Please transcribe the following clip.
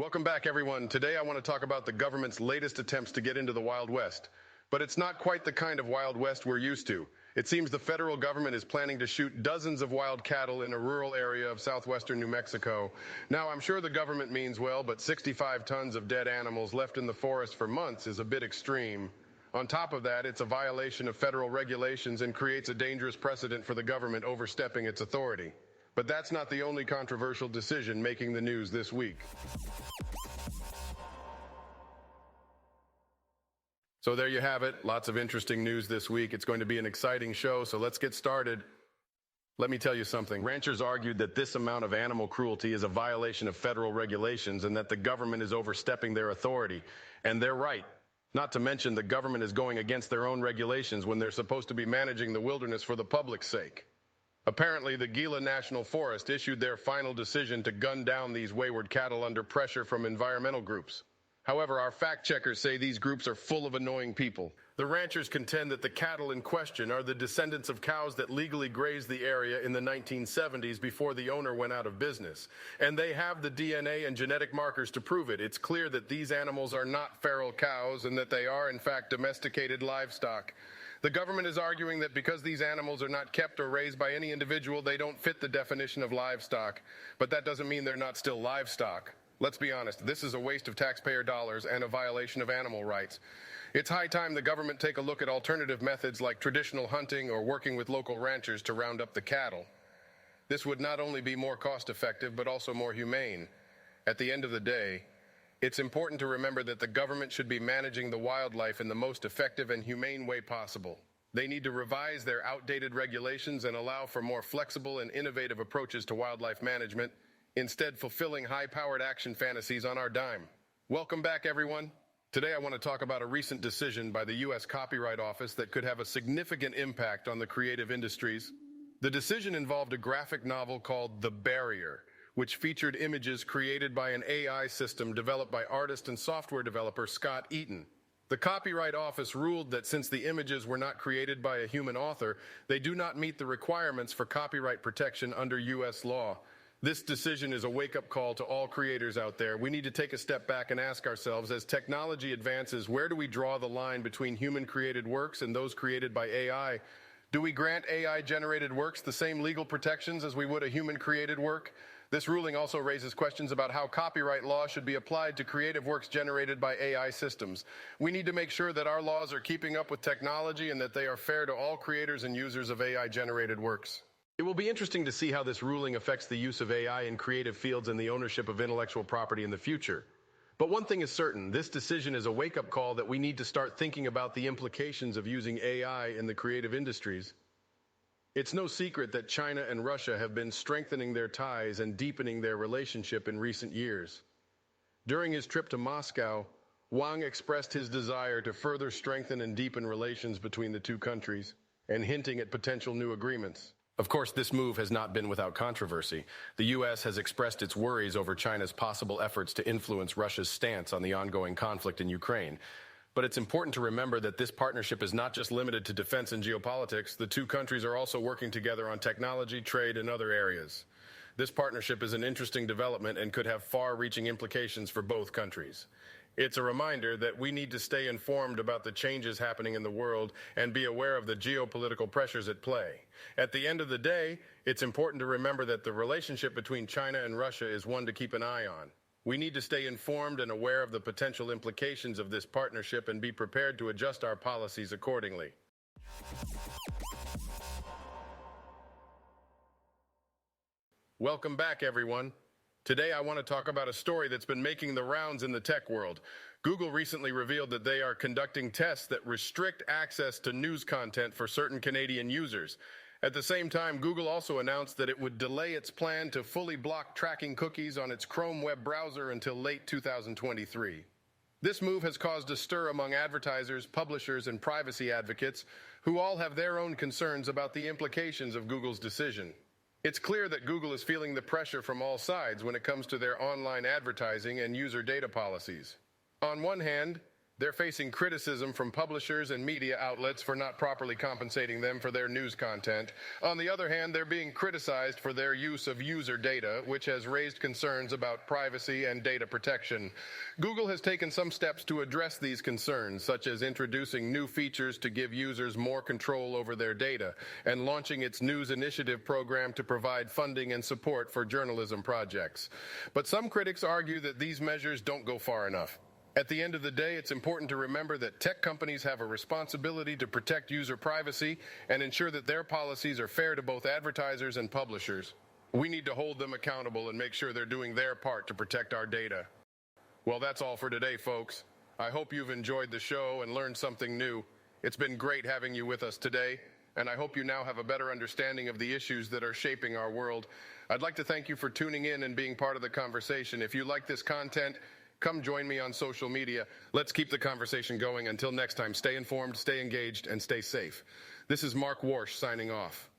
Welcome back, everyone. Today I want to talk about the government's latest attempts to get into the Wild West. But it's not quite the kind of Wild West we're used to. It seems the federal government is planning to shoot dozens of wild cattle in a rural area of southwestern New Mexico. Now, I'm sure the government means well, but 65 tons of dead animals left in the forest for months is a bit extreme. On top of that, it's a violation of federal regulations and creates a dangerous precedent for the government overstepping its authority. But that's not the only controversial decision making the news this week. So there you have it. Lots of interesting news this week. It's going to be an exciting show, so let's get started. Let me tell you something. Ranchers argued that this amount of animal cruelty is a violation of federal regulations and that the government is overstepping their authority. And they're right. Not to mention the government is going against their own regulations when they're supposed to be managing the wilderness for the public's sake. Apparently, the Gila National Forest issued their final decision to gun down these wayward cattle under pressure from environmental groups. However, our fact-checkers say these groups are full of annoying people. The ranchers contend that the cattle in question are the descendants of cows that legally grazed the area in the 1970s before the owner went out of business. And they have the DNA and genetic markers to prove it. It's clear that these animals are not feral cows and that they are, in fact, domesticated livestock. The government is arguing that because these animals are not kept or raised by any individual, they don't fit the definition of livestock. But that doesn't mean they're not still livestock. Let's be honest, this is a waste of taxpayer dollars and a violation of animal rights. It's high time the government take a look at alternative methods like traditional hunting or working with local ranchers to round up the cattle. This would not only be more cost-effective, but also more humane. At the end of the day, it's important to remember that the government should be managing the wildlife in the most effective and humane way possible. They need to revise their outdated regulations and allow for more flexible and innovative approaches to wildlife management, instead fulfilling high-powered action fantasies on our dime. Welcome back, everyone. Today I want to talk about a recent decision by the U.S. Copyright Office that could have a significant impact on the creative industries. The decision involved a graphic novel called The Barrier, which featured images created by an AI system developed by artist and software developer Scott Eaton. The Copyright Office ruled that since the images were not created by a human author, they do not meet the requirements for copyright protection under U.S. law. This decision is a wake-up call to all creators out there. We need to take a step back and ask ourselves, as technology advances, where do we draw the line between human-created works and those created by AI? Do we grant AI-generated works the same legal protections as we would a human-created work? This ruling also raises questions about how copyright law should be applied to creative works generated by AI systems. We need to make sure that our laws are keeping up with technology and that they are fair to all creators and users of AI-generated works. It will be interesting to see how this ruling affects the use of AI in creative fields and the ownership of intellectual property in the future. But one thing is certain, this decision is a wake-up call that we need to start thinking about the implications of using AI in the creative industries. It's no secret that China and Russia have been strengthening their ties and deepening their relationship in recent years. During his trip to Moscow, Wang expressed his desire to further strengthen and deepen relations between the two countries, and hinting at potential new agreements. Of course, this move has not been without controversy. The U.S. has expressed its worries over China's possible efforts to influence Russia's stance on the ongoing conflict in Ukraine. But it's important to remember that this partnership is not just limited to defense and geopolitics. The two countries are also working together on technology, trade, and other areas. This partnership is an interesting development and could have far-reaching implications for both countries. It's a reminder that we need to stay informed about the changes happening in the world and be aware of the geopolitical pressures at play. At the end of the day, it's important to remember that the relationship between China and Russia is one to keep an eye on. We need to stay informed and aware of the potential implications of this partnership and be prepared to adjust our policies accordingly. Welcome back, everyone. Today I want to talk about a story that's been making the rounds in the tech world. Google recently revealed that they are conducting tests that restrict access to news content for certain Canadian users. At the same time, Google also announced that it would delay its plan to fully block tracking cookies on its Chrome web browser until late 2023. This move has caused a stir among advertisers, publishers, and privacy advocates, who all have their own concerns about the implications of Google's decision. It's clear that Google is feeling the pressure from all sides when it comes to their online advertising and user data policies. On one hand, They're facing criticism from publishers and media outlets for not properly compensating them for their news content. On the other hand, they're being criticized for their use of user data, which has raised concerns about privacy and data protection. Google has taken some steps to address these concerns, such as introducing new features to give users more control over their data, and launching its News Initiative program to provide funding and support for journalism projects. But some critics argue that these measures don't go far enough. At the end of the day, it's important to remember that tech companies have a responsibility to protect user privacy and ensure that their policies are fair to both advertisers and publishers. We need to hold them accountable and make sure they're doing their part to protect our data. Well, that's all for today, folks. I hope you've enjoyed the show and learned something new. It's been great having you with us today, and I hope you now have a better understanding of the issues that are shaping our world. I'd like to thank you for tuning in and being part of the conversation. If you like this content, come join me on social media. Let's keep the conversation going. Until next time, stay informed, stay engaged, and stay safe. This is Mark Warsh signing off.